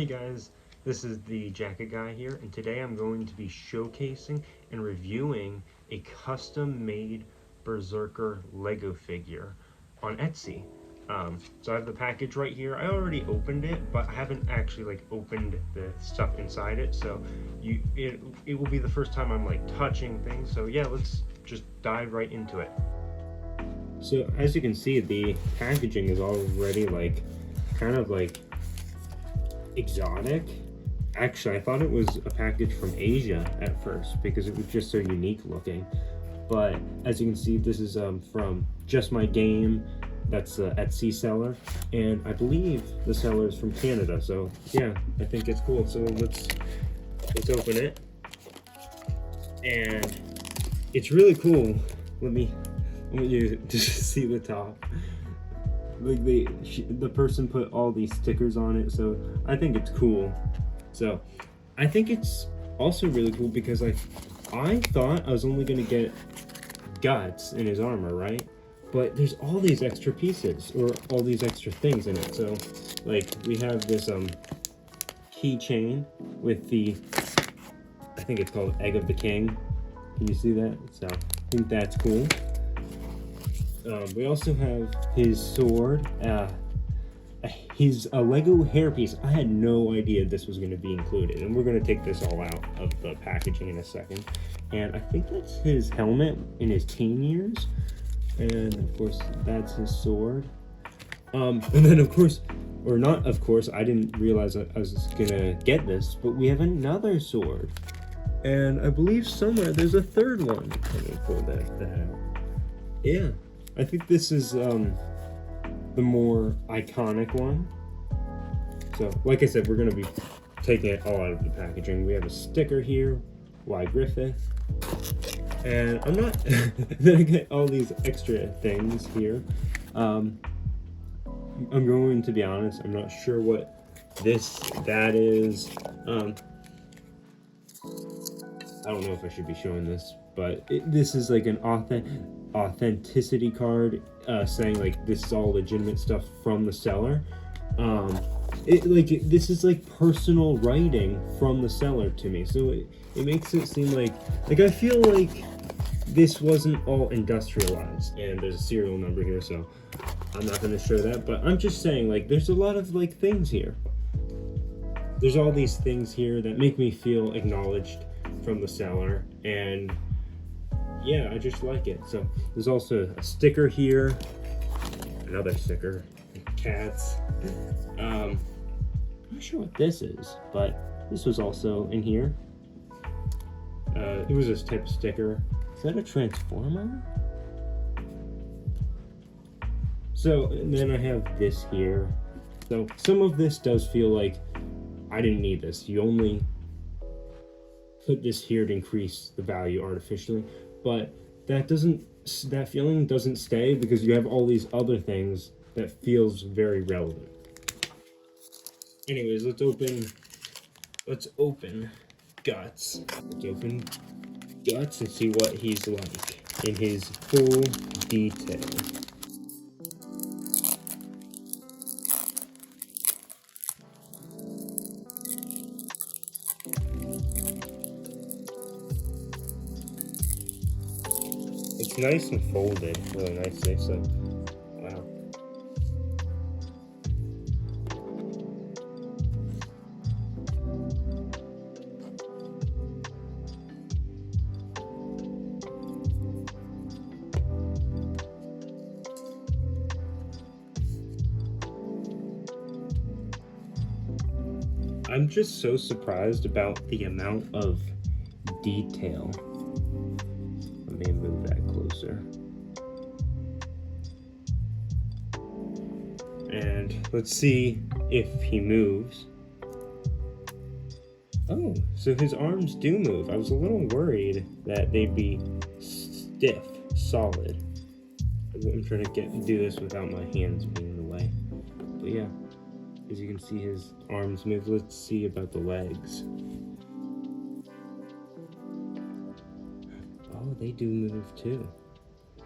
Hey guys, this is the Jacket Guy here, and today I'm going to be showcasing and reviewing a custom-made Berserker Lego figure on Etsy. So I have the package right here. I already opened it, but I haven't actually opened the stuff inside it. So it will be the first time I'm touching things. So yeah, let's just dive right into it. So as you can see, the packaging is already kind of exotic. Actually, I thought it was a package from Asia at first because it was just so unique looking. But as you can see, this is from Just My Game. That's the Etsy seller, and I believe the seller is from Canada. So yeah, I think it's cool. So let's open it, and it's really cool. I want you to see the top. Like the person put all these stickers on it, so I think it's cool. So I think it's also really cool because I thought I was only gonna get guts in his armor, right? But there's all these extra pieces or all these extra things in it. So we have this keychain with the, I think it's called Egg of the King. Can you see that? So I think that's cool. We also have his sword, his Lego hairpiece. I had no idea this was going to be included, and we're going to take this all out of the packaging in a second. And I think that's his helmet in his teen years, and of course that's his sword. And then of course, or not of course, I didn't realize I was gonna get this, but we have another sword, and I believe somewhere there's a third one. Let me pull that out. Yeah. I think this is the more iconic one. So, like I said, we're going to be taking it all out of the packaging. We have a sticker here, Y Griffith. And I'm not then I get all these extra things here. I'm going to be honest, I'm not sure what that is. I don't know if I should be showing this, but this is like an authenticity card saying this is all legitimate stuff from the seller. This is personal writing from the seller to me, so it makes it seem like I feel like this wasn't all industrialized. And there's a serial number here, so I'm not going to show that, but I'm just saying there's a lot of things here. There's all these things here that make me feel acknowledged from the seller, and yeah, I just like it. So there's also a sticker here, another sticker, cats. I'm not sure what this is, but this was also in here. It was this type of sticker. Is that a transformer? So, and then I have this here. So some of this does feel like I didn't need this. You only put this here to increase the value artificially, but that feeling doesn't stay because you have all these other things that feels very relevant. Anyways, let's open Guts. Let's open Guts and see what he's like in his full detail. It's nice and folded really nicely, so wow. I'm just so surprised about the amount of detail. Let me move that closer. And let's see if he moves. Oh, so his arms do move. I was a little worried that they'd be stiff, solid. I'm trying to do this without my hands being in the way. But yeah, as you can see, his arms move. Let's see about the legs. Oh, they do move too.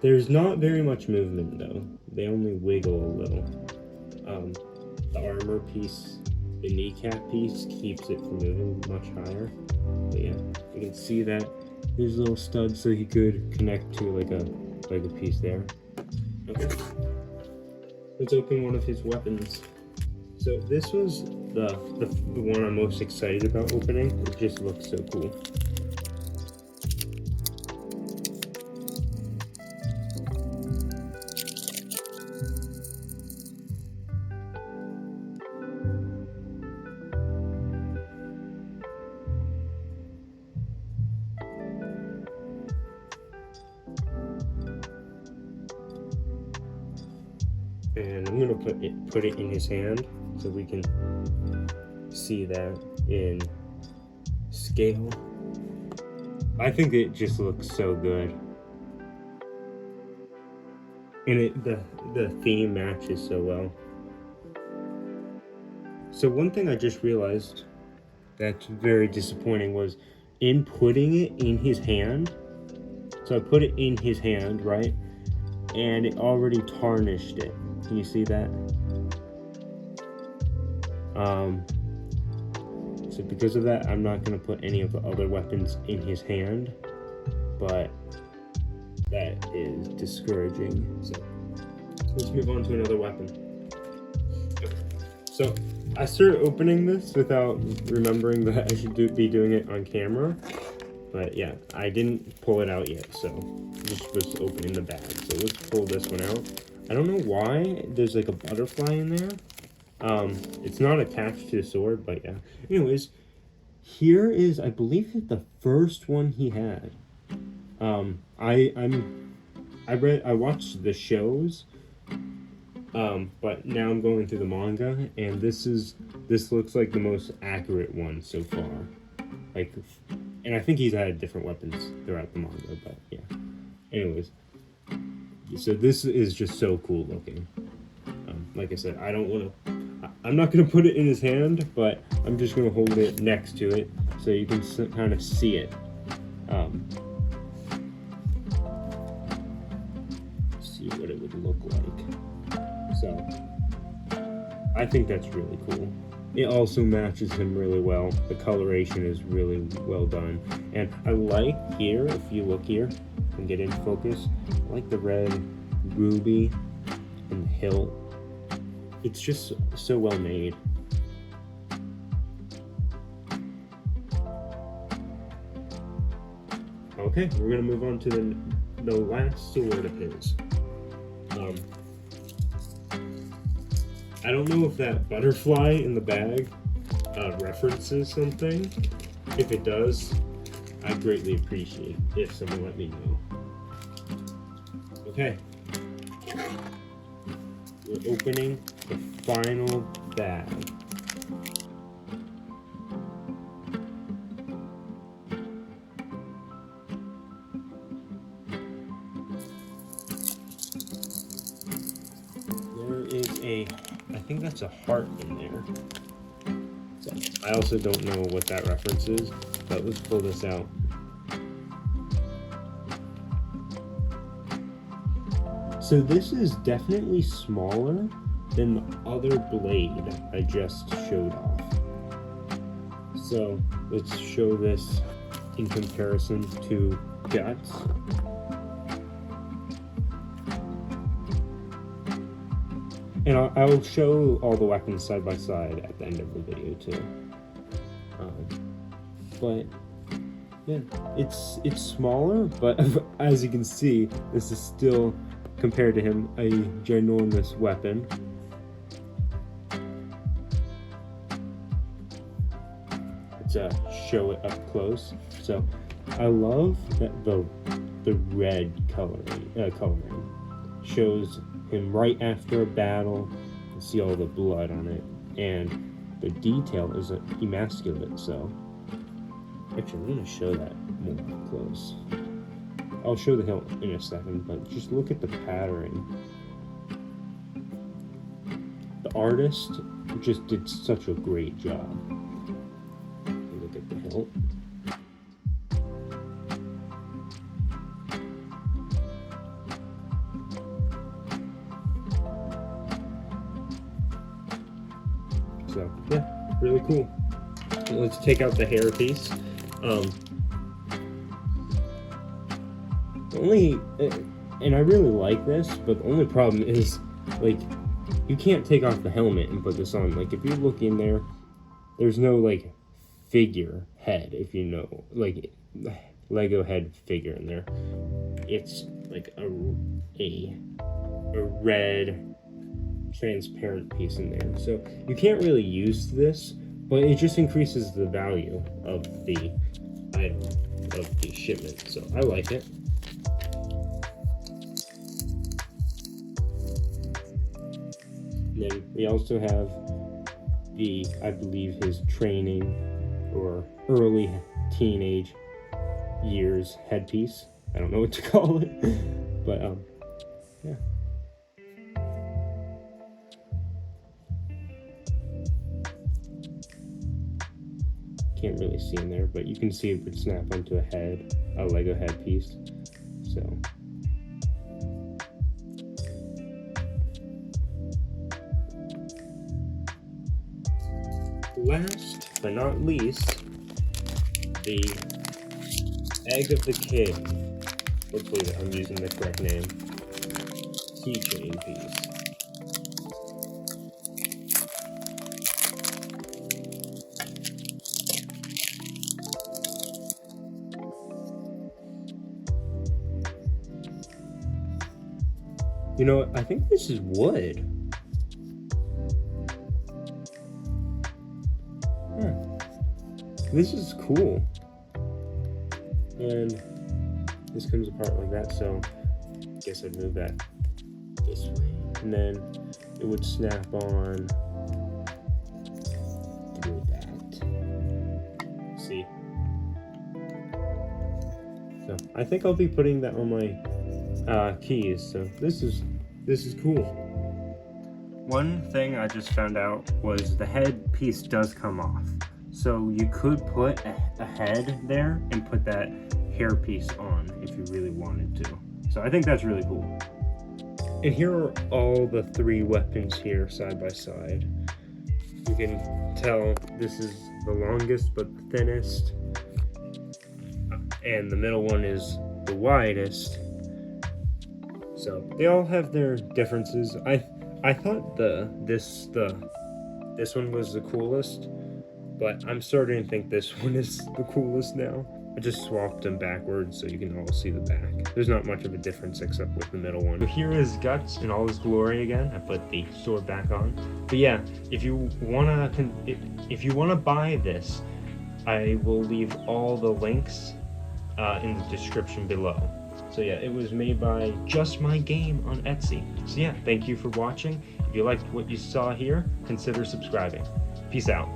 There's not very much movement though. They only wiggle a little. The armor piece the kneecap piece keeps it from moving much higher. But yeah, you can see that there's a little stud so he could connect to like a piece there. Okay. Let's open one of his weapons. So this was the one I'm most excited about opening. It just looks so cool. And I'm gonna put it in his hand so we can see that in scale. I think it just looks so good, and the theme matches so well. So one thing I just realized that's very disappointing was in putting it in his hand. So I put it in his hand, right? And it already tarnished it. Can you see that? So because of that, I'm not going to put any of the other weapons in his hand, but that is discouraging. So let's move on to another weapon. Okay. So I started opening this without remembering that I should be doing it on camera, but yeah, I didn't pull it out yet, so I just was opening the bag. So let's pull this one out. I don't know why there's like a butterfly in there. It's not attached to the sword, but yeah. Anyways, here is, I believe, the first one he had. I watched the shows, but now I'm going through the manga, and this looks like the most accurate one so far. Like, and I think he's had different weapons throughout the manga, but yeah. Anyways, so this is just so cool looking. Like I said, I'm not gonna put it in his hand, but I'm just gonna hold it next to it so you can kind of see it. See what it would look like. So I think that's really cool. It also matches him really well. The coloration is really well done. And I like here, if you look here and get in focus, I like the red ruby and the hilt. It's just so well made. Okay, we're gonna move on to the last sword of his. I don't know if that butterfly in the bag references something. If it does, I'd greatly appreciate if someone let me know. Okay. We're opening the final bag. There is I think that's a heart in there. So I also don't know what that reference is, but let's pull this out. So this is definitely smaller than the other blade I just showed off. So let's show this in comparison to Guts. And I'll show all the weapons side by side at the end of the video too. But yeah, it's smaller, but as you can see, this is still, compared to him, a ginormous weapon. Let's show it up close. So I love that the red coloring shows him right after a battle. You can see all the blood on it, and the detail is immaculate. So actually, I'm gonna show that more up close. I'll show the hilt in a second, but just look at the pattern. The artist just did such a great job. Look at the hilt. So yeah, really cool. Let's take out the hair piece. And I really like this, but the only problem is, like, you can't take off the helmet and put this on. Like, if you look in there, there's no, like, figure head, if you know, like, Lego head figure in there. It's like a red transparent piece in there. So you can't really use this, but it just increases the value of the item, of the shipment. So I like it. Then we also have the, I believe, his training or early teenage years headpiece. I don't know what to call it, but yeah. Can't really see in there, but you can see it would snap onto a Lego headpiece. So. Last but not least, the egg of the kid. Hopefully I'm using the correct name. Keychain piece. You know, I think this is wood. This is cool. And this comes apart like that, so I guess I'd move that this way. And then it would snap on through that. See? So I think I'll be putting that on my keys. So this is cool. One thing I just found out was the head piece does come off. So you could put a head there and put that hair piece on if you really wanted to. So I think that's really cool. And here are all the 3 weapons here side by side. You can tell this is the longest but the thinnest. And the middle one is the widest. So they all have their differences. I thought this one was the coolest. But I'm starting to think this one is the coolest now. I just swapped them backwards so you can all see the back. There's not much of a difference except with the middle one. So here is Guts in all his glory again. I put the sword back on. But yeah, if you wanna buy this, I will leave all the links in the description below. So yeah, it was made by Just My Game on Etsy. So yeah, thank you for watching. If you liked what you saw here, consider subscribing. Peace out.